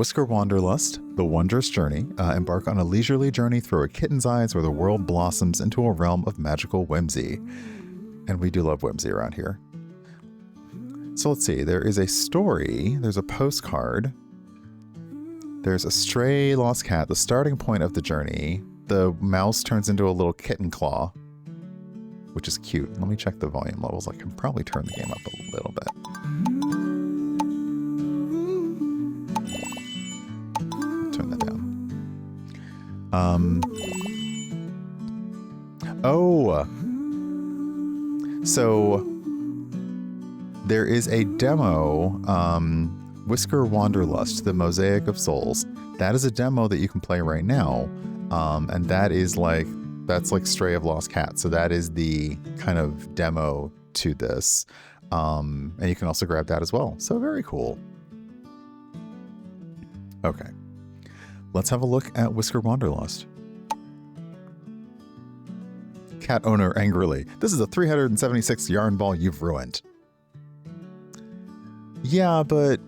Whisker Wanderlust, The Wondrous Journey. Embark on a leisurely journey through a kitten's eyes where the world blossoms into a realm of magical whimsy. And we do love whimsy around here. So let's see. There is a story. There's a postcard. There's a stray lost cat, the starting point of the journey. The mouse turns into a little kitten claw, which is cute. Let me check the volume levels. I can probably turn the game up a little bit. Turn that down. So there is a demo, Whisker Wanderlust, the Mosaic of Souls. That is a demo that you can play right now. And that's like Stray of Lost Cat. So that is the kind of demo to this. And you can also grab that as well. So very cool. Okay. Let's have a look at Whisker Wanderlust. Cat owner angrily. This is a 376 yarn ball you've ruined. Yeah, but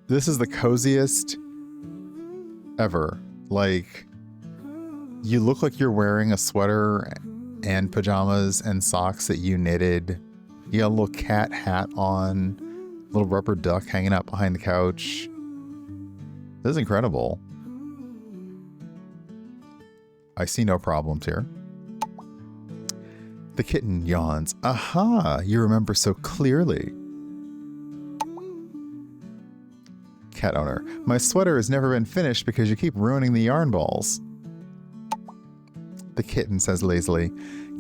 this is the coziest ever. Like, you look like you're wearing a sweater and pajamas and socks that you knitted. You got a little cat hat on, little rubber duck hanging out behind the couch. This is incredible. I see no problems here. The kitten yawns. Aha! You remember so clearly. Cat owner. My sweater has never been finished because you keep ruining the yarn balls. The kitten says lazily.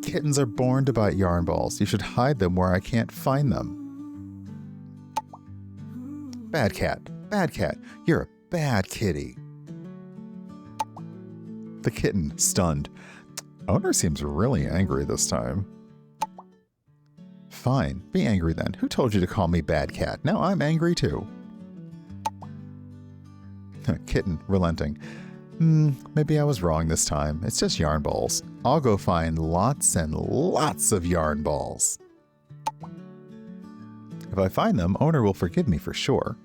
Kittens are born to bite yarn balls. You should hide them where I can't find them. Bad cat. Bad cat. You're a bad kitty. The kitten, stunned. Owner seems really angry this time. Fine, be angry then. Who told you to call me bad cat? Now I'm angry too. Kitten, relenting. Maybe I was wrong this time. It's just yarn balls. I'll go find lots and lots of yarn balls. If I find them, owner will forgive me for sure.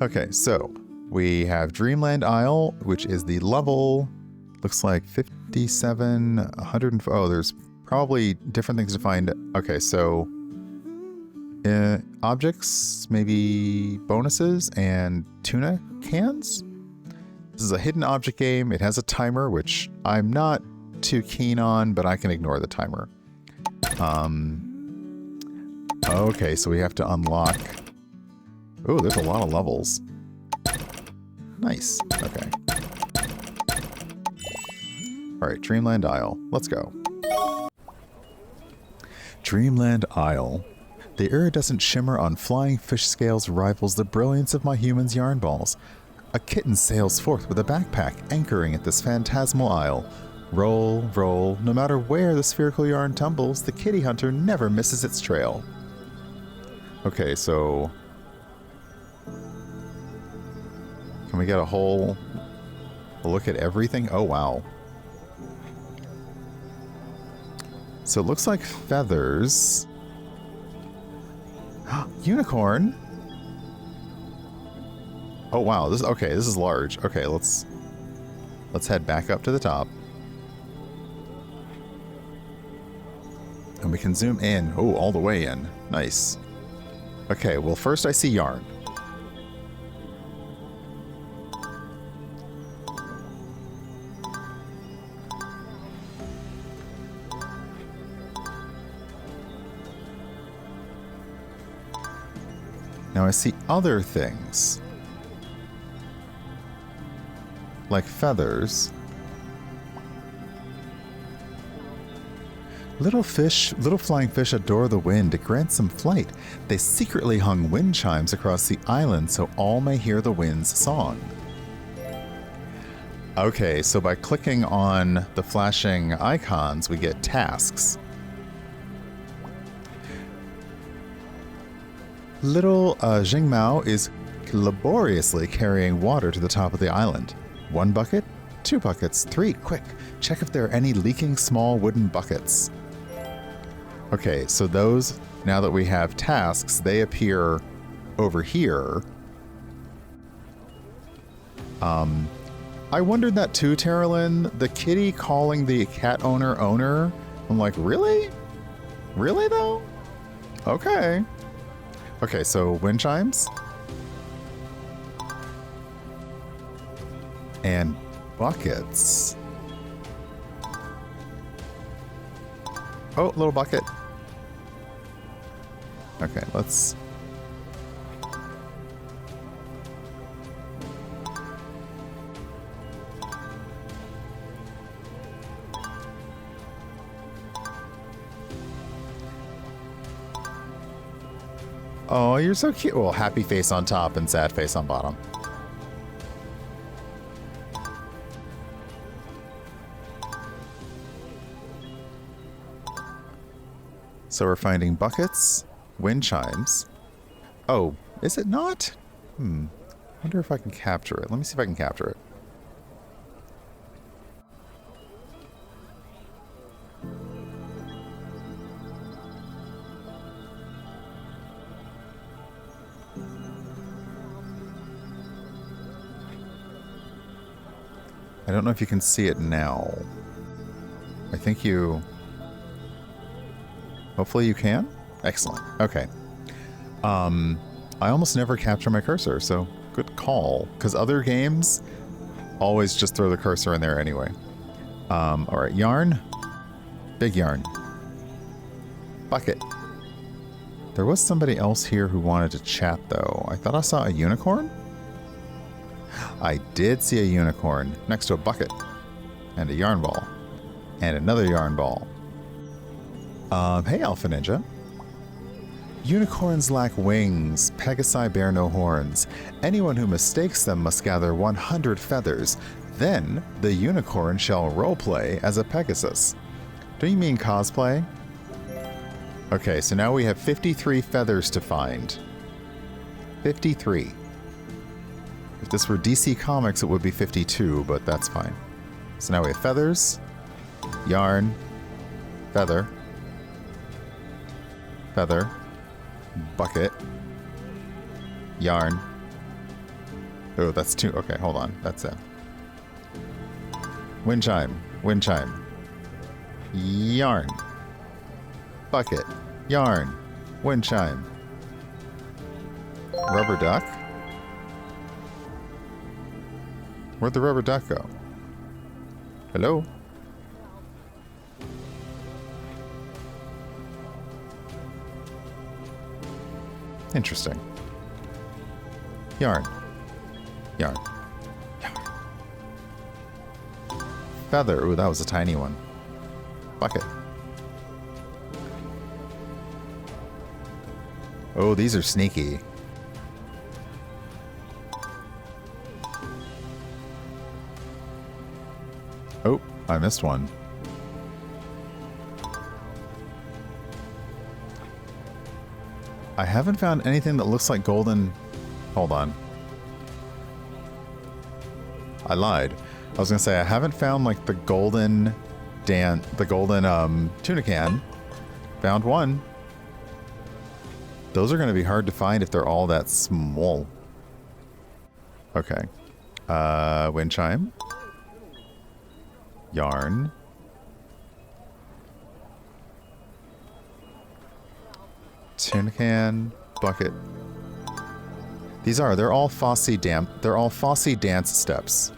Okay, so we have Dreamland Isle, which is the level, looks like 57, 100. Oh, there's probably different things to find. Okay, so objects, maybe bonuses, and tuna cans. This is a hidden object game. It has a timer, which I'm not too keen on, but I can ignore the timer. Okay, so we have to unlock. Oh, there's a lot of levels. Nice. Okay. All right, Dreamland Isle. Let's go. Dreamland Isle. The iridescent shimmer on flying fish scales rivals the brilliance of my human's yarn balls. A kitten sails forth with a backpack, anchoring at this phantasmal isle. Roll, roll, no matter where the spherical yarn tumbles, the kitty hunter never misses its trail. Okay, so can we get a look at everything? Oh, wow. So it looks like feathers. Unicorn. Oh, wow. This is large. Okay, let's head back up to the top. And we can zoom in. Oh, all the way in. Nice. Okay, well, first I see yarn. Now I see other things, like feathers. Little flying fish adore the wind. It grants them flight. They secretly hung wind chimes across the island so all may hear the wind's song. Okay, so by clicking on the flashing icons, we get tasks. Little Jingmao is laboriously carrying water to the top of the island. 1 bucket, 2 buckets, 3, quick. Check if there are any leaking small wooden buckets. Okay, so those now that we have tasks, they appear over here. I wondered that too, Terilyn. The kitty calling the cat owner owner. I'm like, really? Really though? Okay. Okay, so wind chimes. And buckets. Oh, little bucket. Okay, let's... Oh, you're so cute. Well, happy face on top and sad face on bottom. So we're finding buckets, wind chimes. Oh, is it not? Wonder if I can capture it. Let me see if I can capture it. I don't know if you can see it now. I think you... Hopefully you can? Excellent. Okay. I almost never capture my cursor, so good call. Because other games always just throw the cursor in there anyway. Alright, yarn. Big yarn. Bucket. There was somebody else here who wanted to chat, though. I thought I saw a unicorn? I did see a unicorn next to a bucket. And a yarn ball. And another yarn ball. Hey, Alpha Ninja. Unicorns lack wings. Pegasi bear no horns. Anyone who mistakes them must gather 100 feathers. Then the unicorn shall roleplay as a Pegasus. Do you mean cosplay? Okay, so now we have 53 feathers to find. 53. If this were DC Comics, it would be 52, but that's fine. So now we have feathers, yarn, feather, feather, bucket, yarn. Oh, that's two. Okay, hold on. That's it. Wind chime, yarn, bucket, yarn, wind chime, rubber duck. Where'd the rubber duck go? Hello? Interesting. Yarn. Yarn. Yarn. Feather. Ooh, that was a tiny one. Bucket. Oh, these are sneaky. Oh, I missed one. I haven't found anything that looks like golden... Hold on. I lied. I was gonna say, I haven't found, like, the golden... tuna can. Found one. Those are gonna be hard to find if they're all that small. Okay. Wind chime. Yarn. Tin can. Bucket. They're all Fosse dance steps.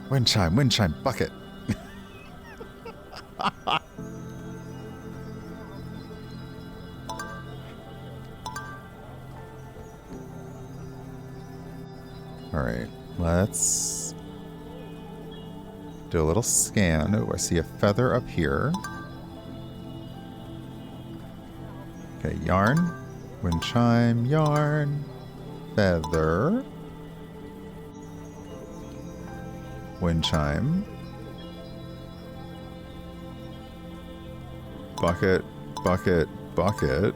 Wind chime, bucket. Alright, let's do a little scan. Oh, I see a feather up here. Okay, yarn. Wind chime, yarn. Feather. Wind chime. Bucket, bucket, bucket.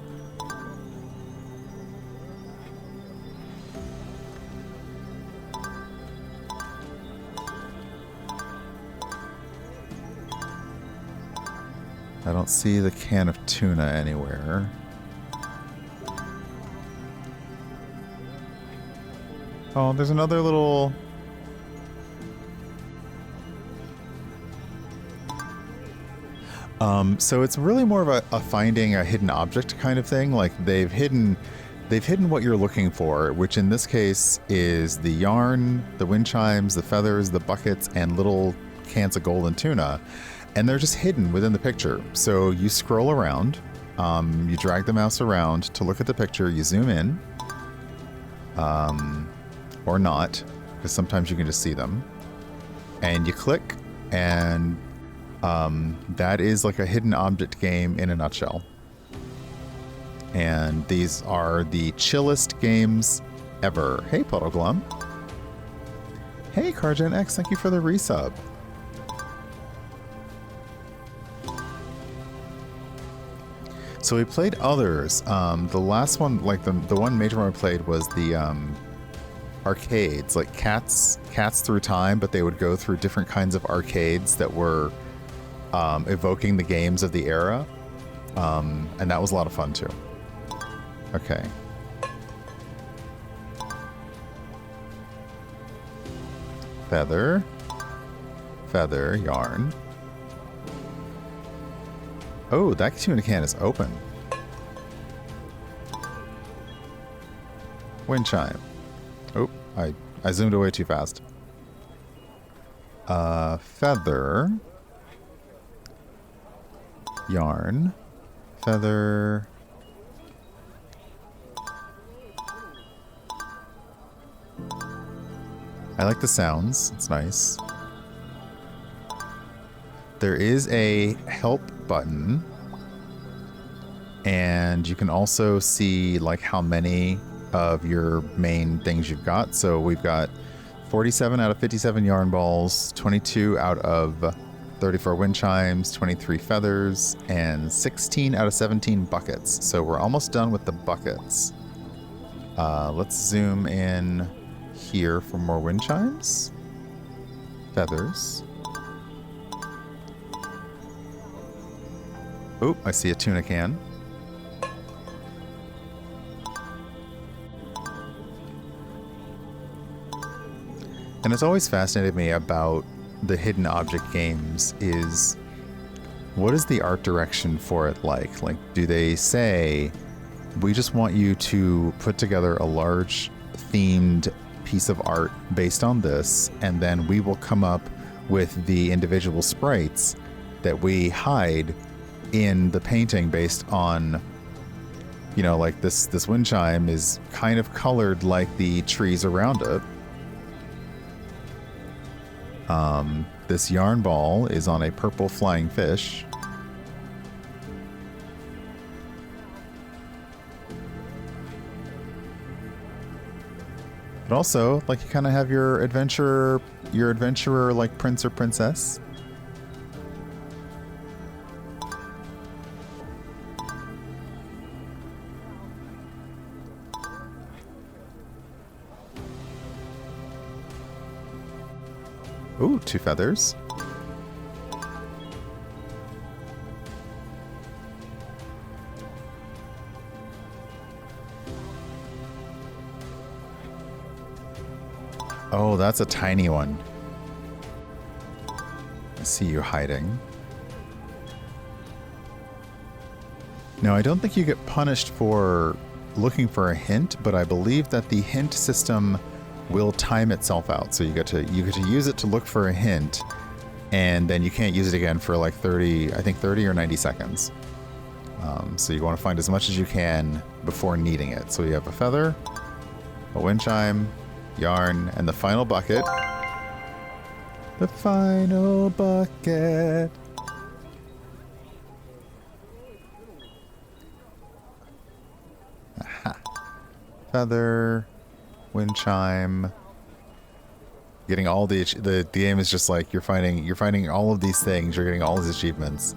I don't see the can of tuna anywhere. Oh, there's another little... So it's really more of a finding a hidden object kind of thing. Like they've hidden what you're looking for, which in this case is the yarn, the wind chimes, the feathers, the buckets, and little cans of golden tuna. And they're just hidden within the picture. So you scroll around, you drag the mouse around to look at the picture, you zoom in, or not, because sometimes you can just see them. And you click, and that is like a hidden object game in a nutshell. And these are the chillest games ever. Hey, Puddle Glum. Hey, Cargen X, thank you for the resub. So we played others. The last one, like the one major one we played was the arcades, like Cats Through Time, but they would go through different kinds of arcades that were evoking the games of the era. And that was a lot of fun too. Okay. Feather, yarn. Oh, that tuna can is open. Wind chime. Oh, I zoomed away too fast. Feather. Yarn. Feather. I like the sounds. It's nice. There is a help button. And you can also see like how many of your main things you've got. So we've got 47 out of 57 yarn balls, 22 out of 34 wind chimes, 23 feathers, and 16 out of 17 buckets. So we're almost done with the buckets. Let's zoom in here for more wind chimes. Feathers. Oh, I see a tuna can. And it's always fascinated me about the hidden object games is what is the art direction for it like? Like, do they say, we just want you to put together a large themed piece of art based on this, and then we will come up with the individual sprites that we hide in the painting based on, you know, like this wind chime is kind of colored like the trees around it. This yarn ball is on a purple flying fish. But also, like, you kind of have your adventurer like prince or princess. Ooh, 2 feathers. Oh, that's a tiny one. I see you hiding. Now, I don't think you get punished for looking for a hint, but I believe that the hint system will time itself out. So you get to use it to look for a hint, and then you can't use it again for like 30 or 90 seconds. So you want to find as much as you can before needing it. So you have a feather, a wind chime, yarn, and the final bucket. The final bucket. Aha. Feather, wind chime. Getting all the game is just like you're finding all of these things. You're getting all these achievements.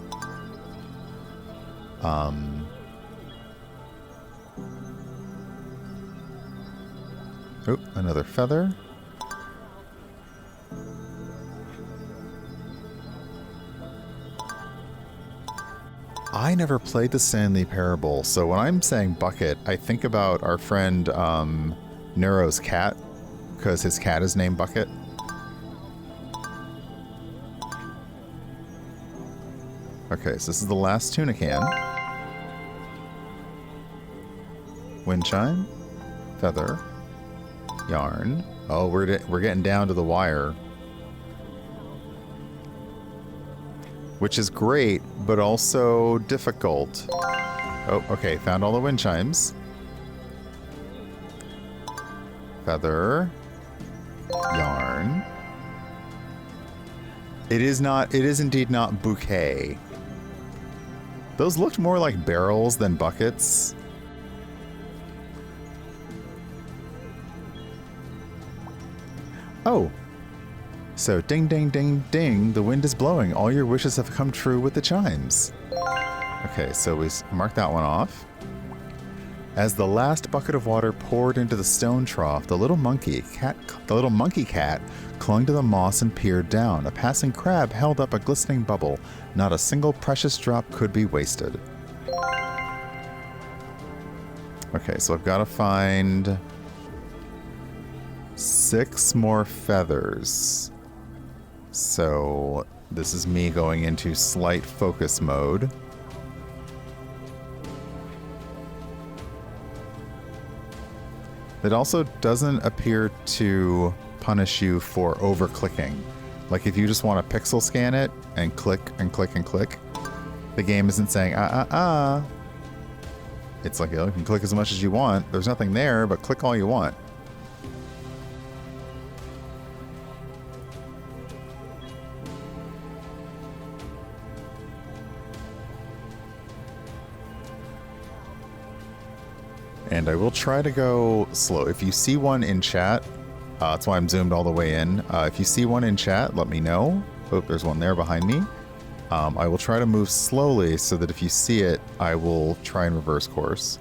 Oh, another feather. I never played the Stanley Parable, so when I'm saying bucket, I think about our friend Neuro's cat, because his cat is named Bucket. Okay, so this is the last tuna can. Wind chime, feather, yarn. Oh, we're getting down to the wire. Which is great, but also difficult. Oh, okay, found all the wind chimes. Feather. Yarn. It is indeed not bouquet. Those looked more like barrels than buckets. Oh. So, ding, ding, ding, ding, the wind is blowing. All your wishes have come true with the chimes. Okay, so we mark that one off. As the last bucket of water poured into the stone trough, the little monkey cat clung to the moss and peered down. A passing crab held up a glistening bubble. Not a single precious drop could be wasted. Okay, so I've got to find 6 more feathers. So this is me going into slight focus mode. It also doesn't appear to punish you for over-clicking. Like if you just want to pixel scan it and click and click and click, the game isn't saying, It's like, you can click as much as you want. There's nothing there, but click all you want. And I will try to go slow. If you see one in chat, that's why I'm zoomed all the way in. If you see one in chat, let me know. Oh, there's one there behind me. I will try to move slowly so that if you see it, I will try and reverse course.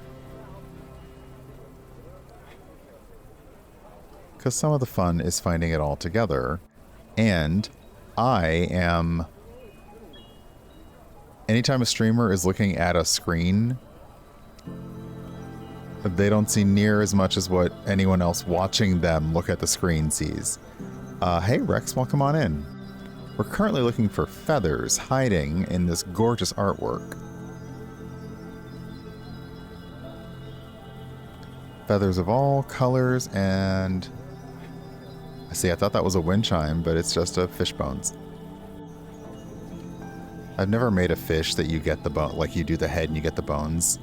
Because some of the fun is finding it all together. And I am... Anytime a streamer is looking at a screen, they don't see near as much as what anyone else watching them look at the screen sees. Hey Rex, welcome on in. We're currently looking for feathers hiding in this gorgeous artwork. Feathers of all colors and... See, I thought that was a wind chime, but it's just a fish bones. I've never made a fish that you get the bone, like you do the head and you get the bones.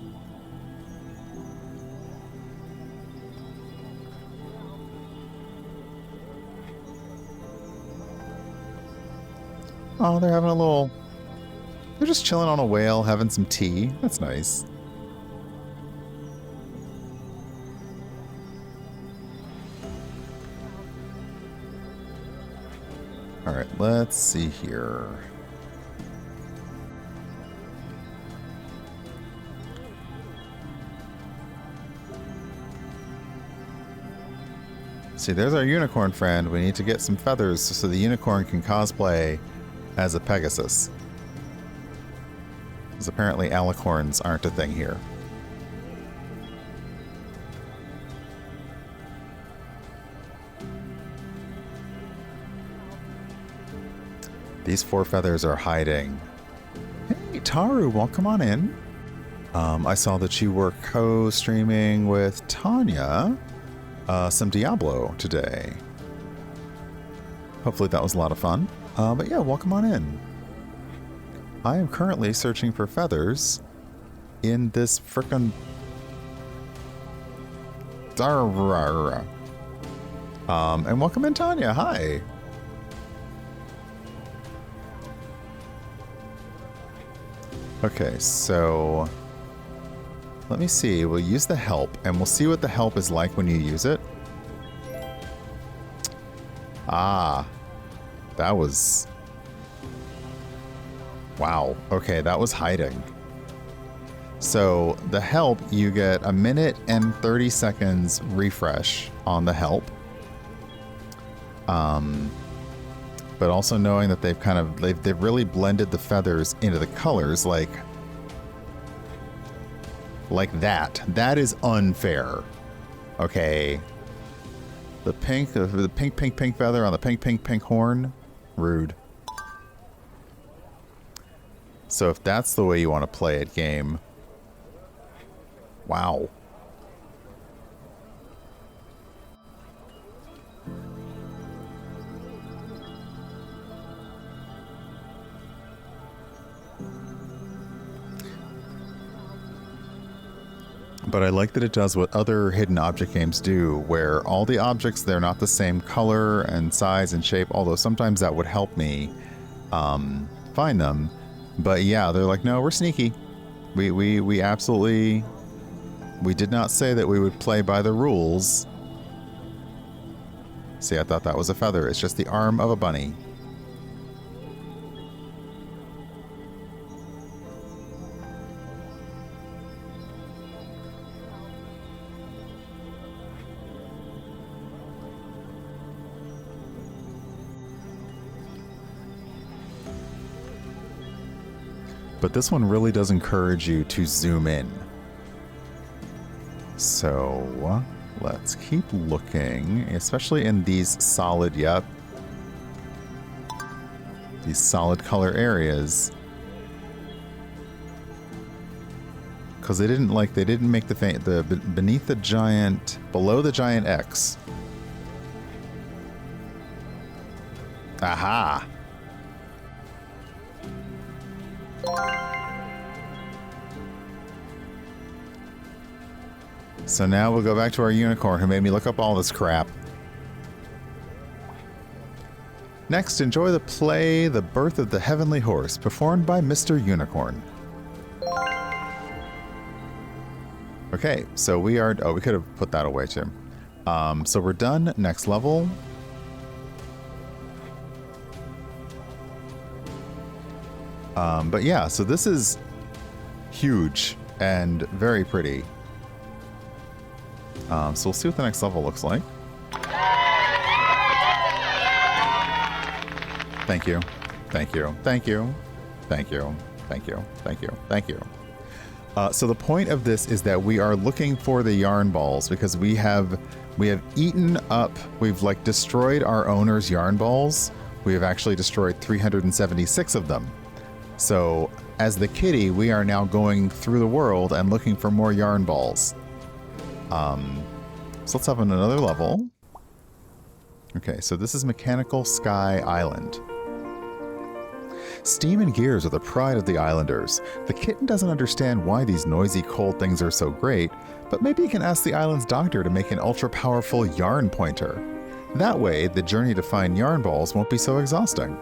Oh, they're having a little... They're just chilling on a whale, having some tea. That's nice. Alright, let's see here. See, there's our unicorn friend. We need to get some feathers so the unicorn can cosplay as a Pegasus. Because apparently alicorns aren't a thing here. These 4 feathers are hiding. Hey, Taru, welcome on in. I saw that you were co-streaming with Tanya some Diablo today. Hopefully that was a lot of fun. But yeah, welcome on in. I am currently searching for feathers in this frickin' and welcome in, Tanya. Hi. Okay, so let me see. We'll use the help, and we'll see what the help is like when you use it. Ah, that was... Wow. Okay, that was hiding. So the help, you get 1 minute and 30 seconds refresh on the help. But also knowing that they've kind of they've really blended the feathers into the colors. Like Like that. That is unfair. Okay. The pink feather on the pink horn. Rude. So if that's the way you want to play it, game. Wow. But I like that it does what other hidden object games do, where all the objects, they're not the same color and size and shape, although sometimes that would help me find them. But yeah, they're like, no, we're sneaky. We absolutely... We did not say that we would play by the rules. See, I thought that was a feather. It's just the arm of a bunny. But this one really does encourage you to zoom in. So let's keep looking, especially in these solid, these solid color areas. Because they didn't make the beneath the giant, below the giant X. Aha! So now we'll go back to our unicorn who made me look up all this crap. Next, enjoy the play The Birth of the Heavenly Horse, performed by Mr. Unicorn. Okay, so we are... Oh, we could have put that away too. So we're done. Next level. But yeah, so this is huge and very pretty. So we'll see what the next level looks like. Thank you. Thank you. Thank you. Thank you. Thank you. Thank you. Thank you. So the point of this is that we are looking for the yarn balls because we have eaten up, we've like destroyed our owner's yarn balls. We have actually destroyed 376 of them. So as the kitty, we are now going through the world and looking for more yarn balls. So let's have another level. Okay, so this is Mechanical Sky Island. Steam and gears are the pride of the islanders. The kitten doesn't understand why these noisy, cold things are so great, but maybe he can ask the island's doctor to make an ultra-powerful yarn pointer. That way, the journey to find yarn balls won't be so exhausting.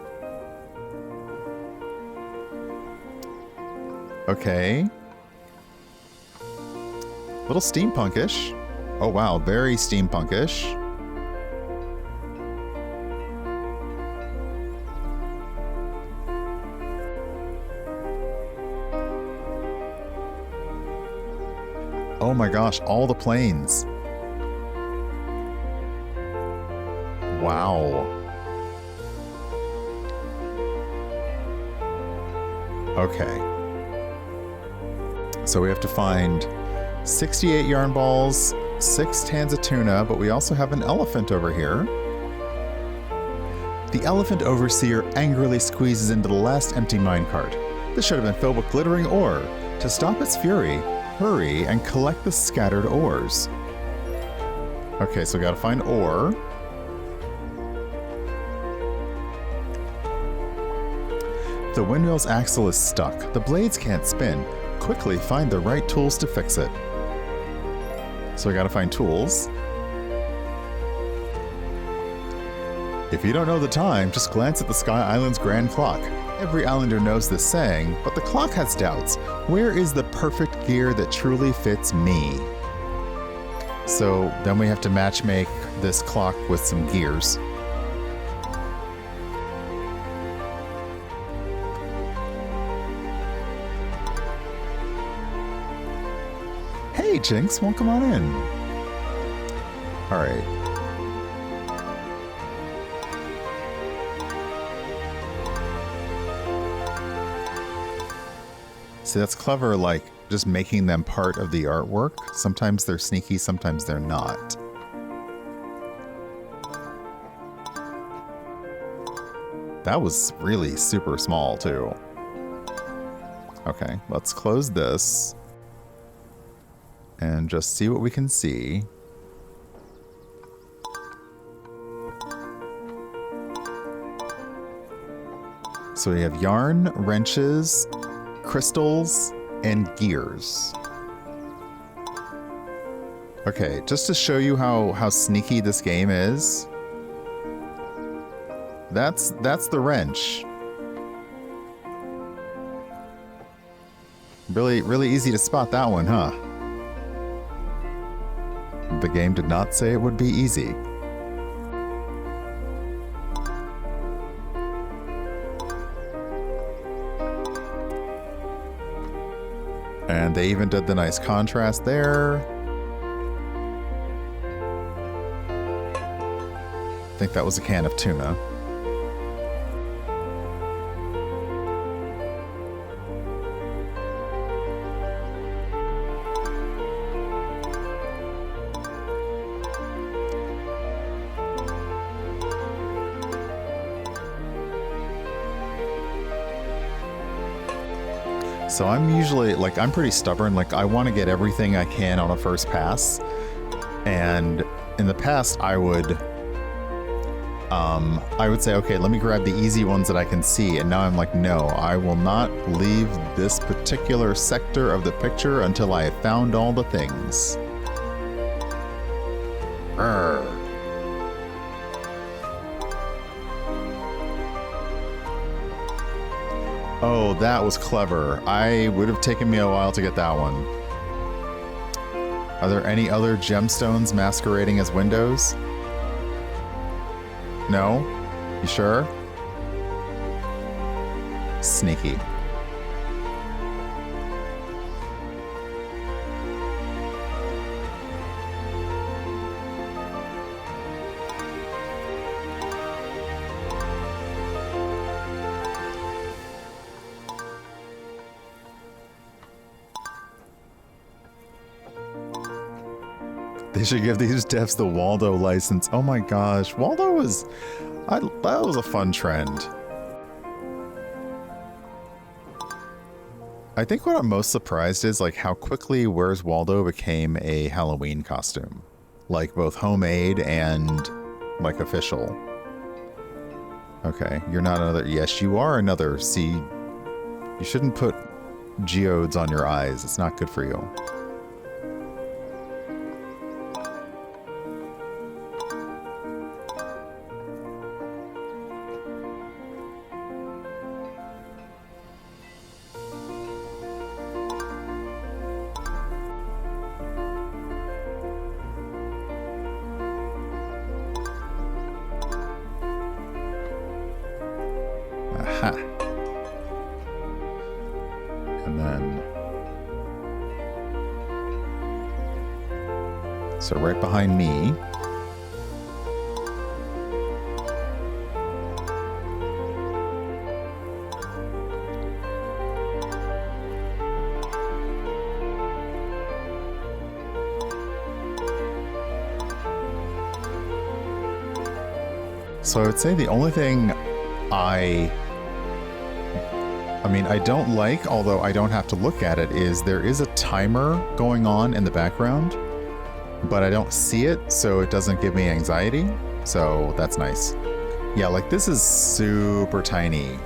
Okay. Little steampunkish. Oh wow, very steampunkish. Oh my gosh, all the planes. Wow. Okay. So we have to find 68 yarn balls, 6 tans of tuna, but we also have an elephant over here. The elephant overseer angrily squeezes into the last empty minecart. This should have been filled with glittering ore. To stop its fury, hurry and collect the scattered ores. Okay, so we gotta find ore. The windmill's axle is stuck. The blades can't spin. Quickly find the right tools to fix it. So we gotta find tools. If you don't know the time, just glance at the Sky Island's grand clock. Every islander knows this saying, but the clock has doubts. Where is the perfect gear that truly fits me? So then we have to matchmake this clock with some gears. Hey Jinx, well, come on in. All right. See, that's clever, like just making them part of the artwork. Sometimes they're sneaky, sometimes they're not. That was really super small, too. Okay, let's close this. And just see what we can see. So we have yarn, wrenches, crystals, and gears. Okay, just to show you how sneaky this game is. That's the wrench. Really easy to spot that one, huh? The game did not say it would be easy. And they even did the nice contrast there. I think that was a can of tuna. So I'm usually, like, I'm pretty stubborn. Like, I want to get everything I can on a first pass. And in the past, I would say, okay, let me grab the easy ones that I can see. And now I'm like, no, I will not leave this particular sector of the picture until I have found all the things. Urgh. Oh, that was clever. I would have taken me a while to get that one. Are there any other gemstones masquerading as windows? No? You sure? Sneaky. They should give these devs the Waldo license. Oh my gosh, Waldo was... that was a fun trend. I think what I'm most surprised is like how quickly Where's Waldo became a Halloween costume. Like both homemade and like official. Okay, you're not another... Yes, you are another. See, you shouldn't put geodes on your eyes. It's not good for you. So right behind me. So I would say the only thing I mean, I don't like, although I don't have to look at it, is there is a timer going on in the background. But I don't see it, so it doesn't give me anxiety. So that's nice. Yeah, like this is super tiny.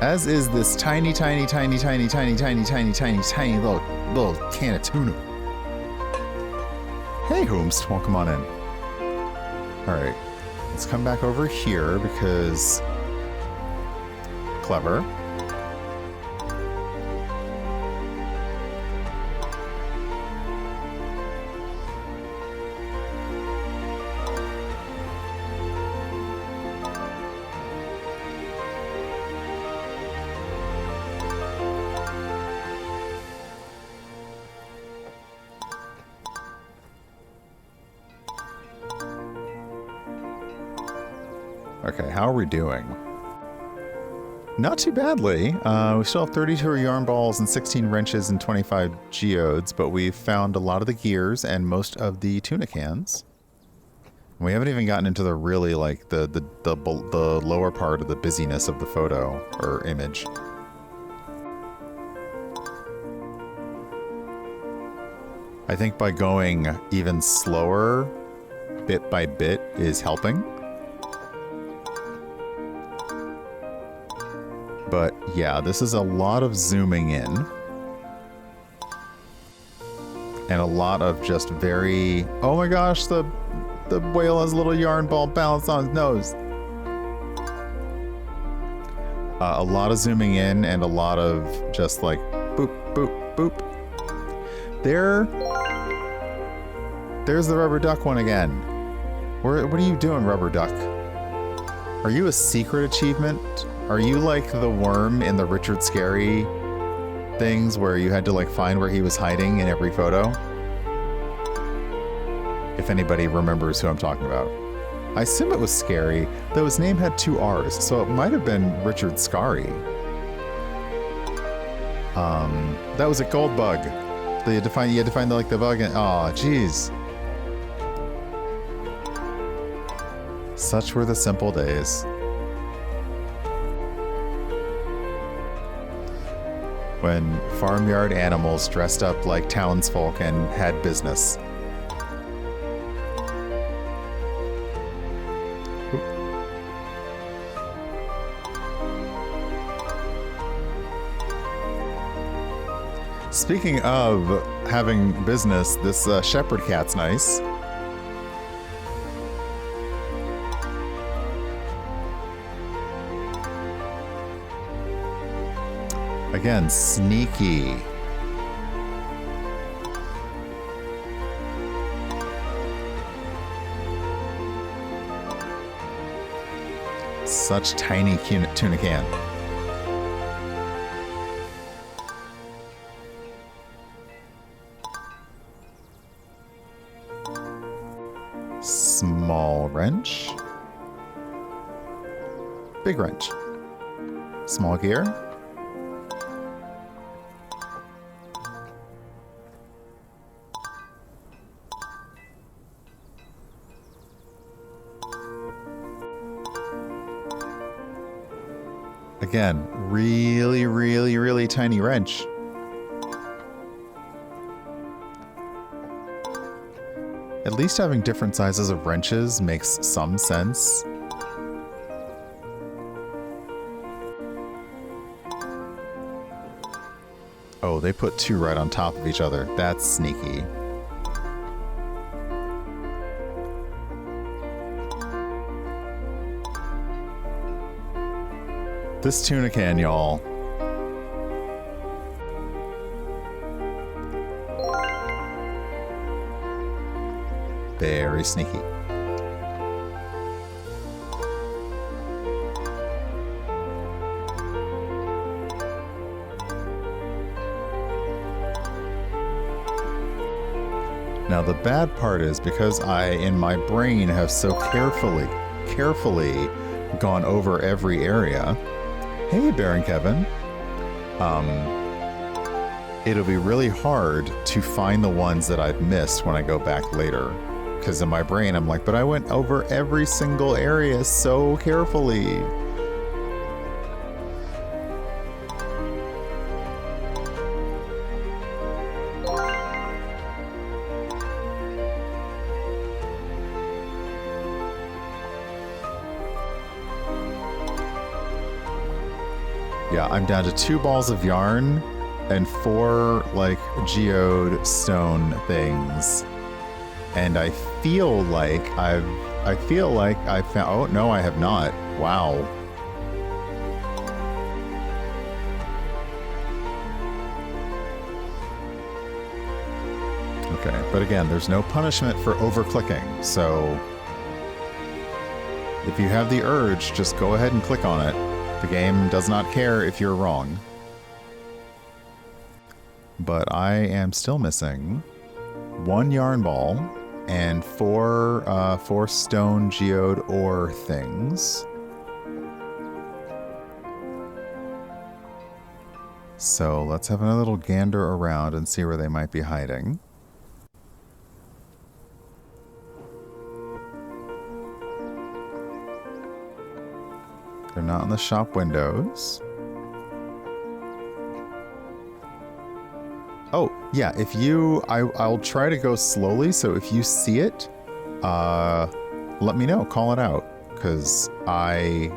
As is this tiny little can of tuna. Hey, Homest, come on in. All right. Let's come back over here because clever. Okay, how are we doing? Not too badly. We still have 32 yarn balls and 16 wrenches and 25 geodes, but we've found a lot of the gears and most of the tuna cans. We haven't even gotten into the really, like, the lower part of the busyness of the photo or image. I think by going even slower, bit by bit, is helping. But yeah, this is a lot of zooming in. And a lot of just very... Oh my gosh, the whale has a little yarn ball balanced on his nose. A lot of zooming in and a lot of just like boop, boop, boop. There's the rubber duck one again. What are you doing, rubber duck? Are you a secret achievement? Are you like the worm in the Richard Scarry things where you had to like find where he was hiding in every photo? If anybody remembers who I'm talking about. I assume it was Scary, though his name had 2 R's, so it might have been Richard Scarry. That was a gold bug. You had to find the bug and aw, jeez. Such were the simple days. When farmyard animals dressed up like townsfolk and had business. Speaking of having business, this shepherd cat's nice. Again, sneaky. Such tiny tuna can. Small wrench. Big wrench. Small gear. Again, really, really, really tiny wrench. At least having different sizes of wrenches makes some sense. Oh, they put 2 right on top of each other. That's sneaky. This tuna can, y'all. Very sneaky. Now the bad part is because I, in my brain, have so carefully gone over every area. Hey, Baron Kevin. It'll be really hard to find the ones that I've missed when I go back later. Because in my brain, I'm like, but I went over every single area so carefully. Yeah, I'm down to 2 balls of yarn and 4 like geode stone things. And I feel like I found, oh no, I have not. Wow. Okay, but again, there's no punishment for over-clicking, so if you have the urge, just go ahead and click on it. The game does not care if you're wrong. But I am still missing 1 yarn ball and 4 stone geode ore things. So let's have another little gander around and see where they might be hiding. They're not in the shop windows. Oh, yeah, if you... I'll try to go slowly, so if you see it, let me know. Call it out, because I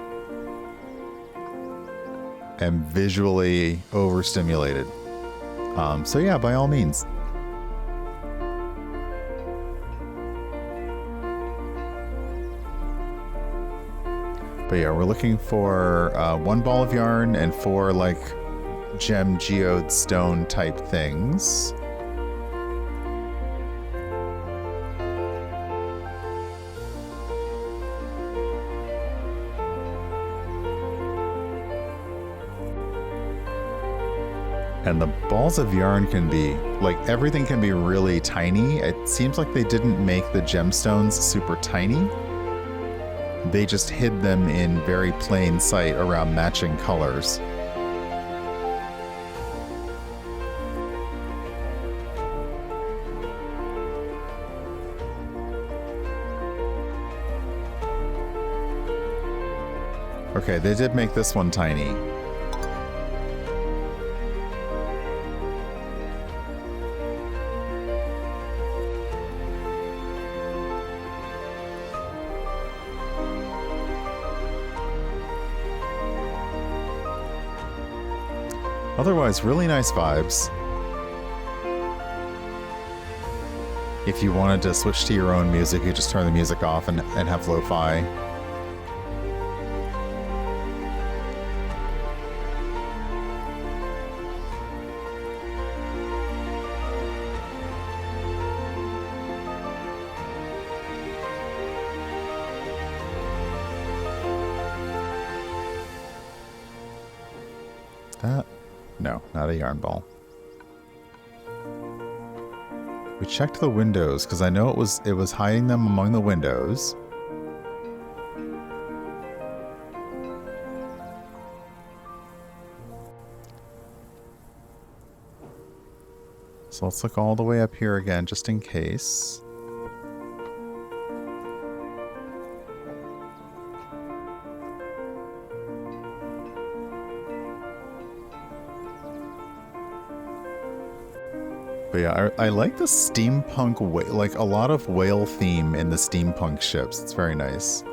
am visually overstimulated. So yeah, by all means. But yeah, we're looking for 1 ball of yarn and 4, like, gem geode stone type things. And the balls of yarn can be, like, everything can be really tiny. It seems like they didn't make the gemstones super tiny. They just hid them in very plain sight around matching colors. Okay, they did make this one tiny. Otherwise, really nice vibes. If you wanted to switch to your own music, you just turn the music off and have lo-fi. That? No, not a yarn ball. We checked the windows because I know it was hiding them among the windows. So let's look all the way up here again just in case. But yeah, I like the steampunk, like a lot of whale theme in the steampunk ships. It's very nice.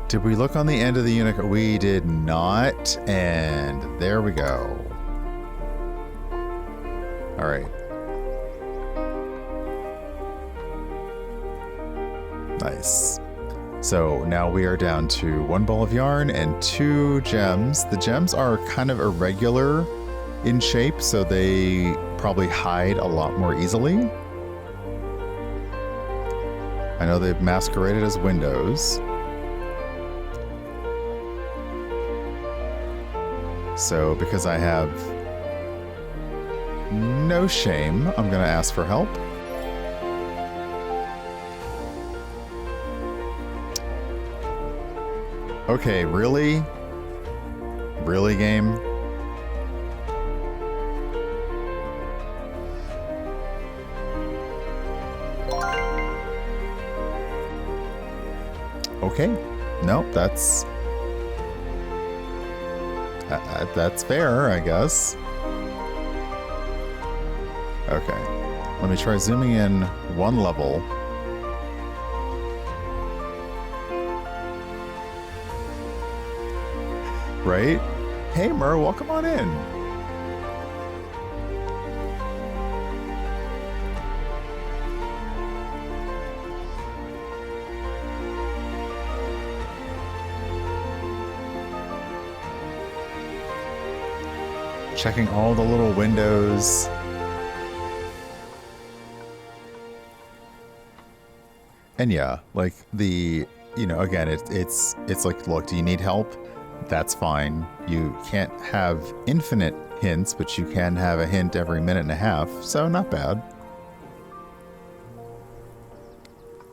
Did we look on the end of the unicorn? We did not, and there we go. All right. Nice. So now we are down to 1 ball of yarn and 2 gems. The gems are kind of irregular in shape, so they probably hide a lot more easily. I know they've masqueraded as windows. So because I have no shame, I'm going to ask for help. Okay, really? Really, game? Okay. Nope, that's fair, I guess. Okay. Let me try zooming in 1 level. Right? Hey, Mer, welcome on in. Checking all the little windows. And yeah, like the, you know, again, it's like, look, do you need help? That's fine. You can't have infinite hints, but you can have a hint every minute and a half, so not bad.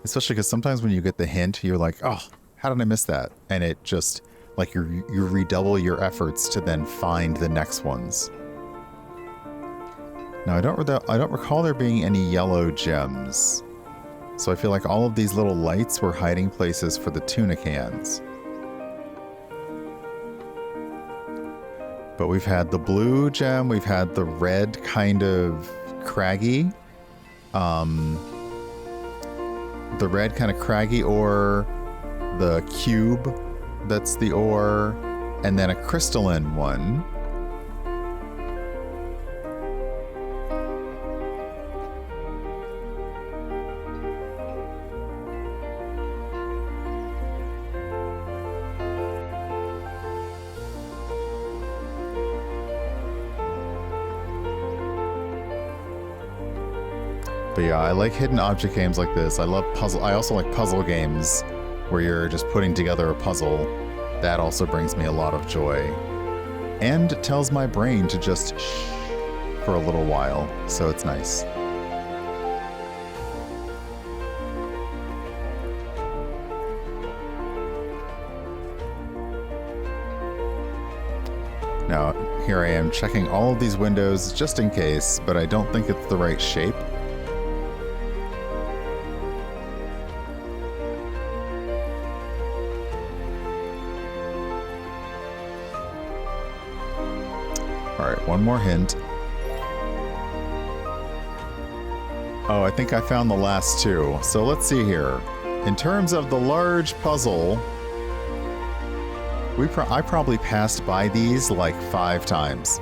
Especially because sometimes when you get the hint, you're like, oh, how did I miss that? And it just, like, you redouble your efforts to then find the next ones. Now, I don't recall there being any yellow gems. So I feel like all of these little lights were hiding places for the tuna cans. But we've had the blue gem, we've had the red kind of craggy. The red kind of craggy ore, the cube that's the ore, and then a crystalline one. But yeah, I like hidden object games like this. I love puzzle. I also like puzzle games where you're just putting together a puzzle. That also brings me a lot of joy. And tells my brain to just shh for a little while. So it's nice. Now, here I am checking all of these windows just in case, but I don't think it's the right shape. One more hint. Oh, I think I found the last two. So let's see here. In terms of the large puzzle, I probably passed by these like 5 times.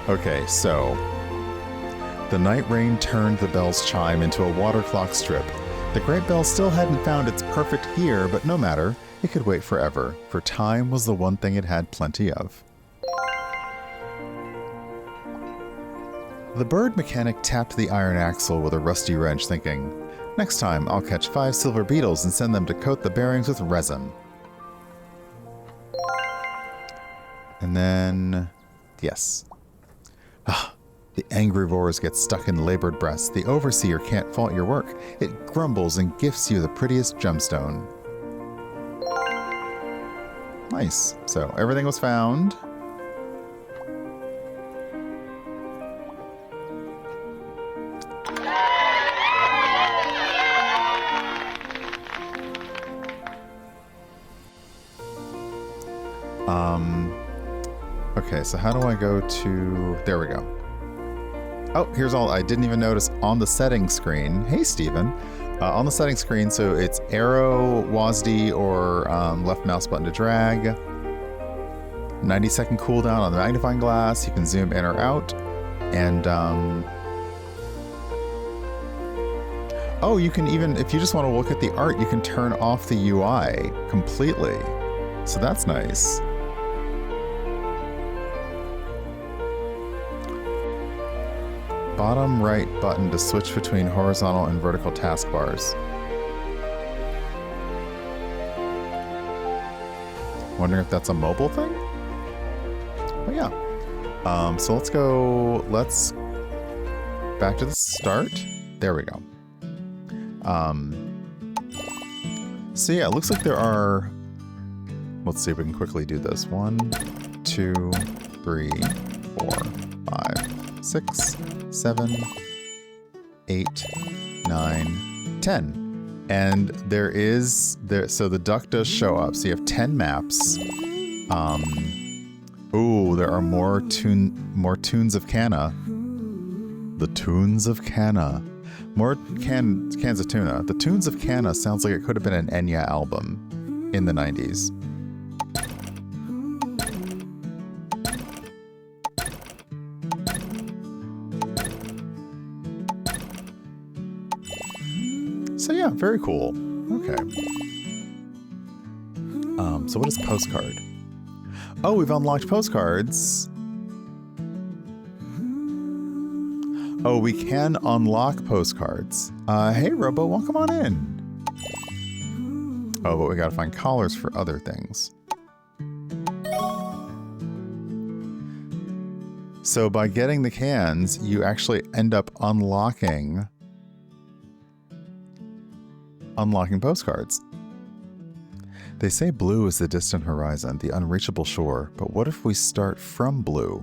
Okay, so the night rain turned the bell's chime into a water clock strip. The great bell still hadn't found its perfect gear, but no matter, it could wait forever, for time was the one thing it had plenty of. The bird mechanic tapped the iron axle with a rusty wrench, thinking, next time I'll catch 5 silver beetles and send them to coat the bearings with resin. And then, yes. The angry roars get stuck in labored breasts. The overseer can't fault your work. It grumbles and gifts you the prettiest gemstone. Nice. So everything was found. Okay, so how do I go to... There we go. Oh, here's all I didn't even notice on the settings screen. Hey, Steven. On the settings screen, so it's arrow, WASD, or left mouse button to drag. 90-second cooldown on the magnifying glass. You can zoom in or out. And, oh, you can even, if you just want to look at the art, you can turn off the UI completely. So that's nice. Bottom right button to switch between horizontal and vertical taskbars. Wondering if that's a mobile thing? But yeah. So let's back to the start. There we go. So yeah, it looks like there are, let's see if we can quickly do this. 1, 2, 3, 4, 5, 6, 7, 8, 9, 10. And so the duck does show up. So you have 10 maps. Ooh, there are more tunes of Canna. The Tunes of Canna. More cans of tuna. The Tunes of Canna sounds like it could have been an Enya album in the 90s. So yeah, very cool. Okay. So what is postcard? Oh, we've unlocked postcards. Oh, we can unlock postcards. Hey, Robo, welcome on in. Oh, but we gotta find collars for other things. So by getting the cans, you actually end up unlocking postcards. They say blue is the distant horizon, the unreachable shore, but what if we start from blue?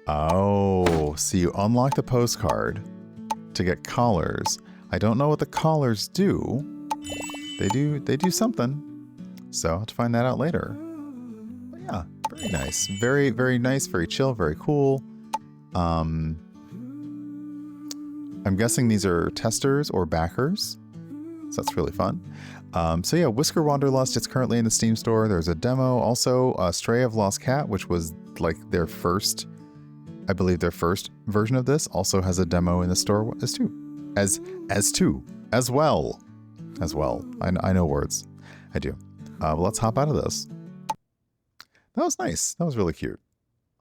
Oh, so you unlock the postcard to get collars. I don't know what the collars do. They do something. So I'll have to find that out later. But yeah, very nice. Very, very nice, very chill, very cool. I'm guessing these are testers or backers. So that's really fun. So yeah, Whisker Wanderlust, it's currently in the Steam store. There's a demo. Also, Stray of Lost Cat, which was like their first, I believe their first version of this, also has a demo in the store as well. I know words. I do. Well, let's hop out of this. That was nice. That was really cute.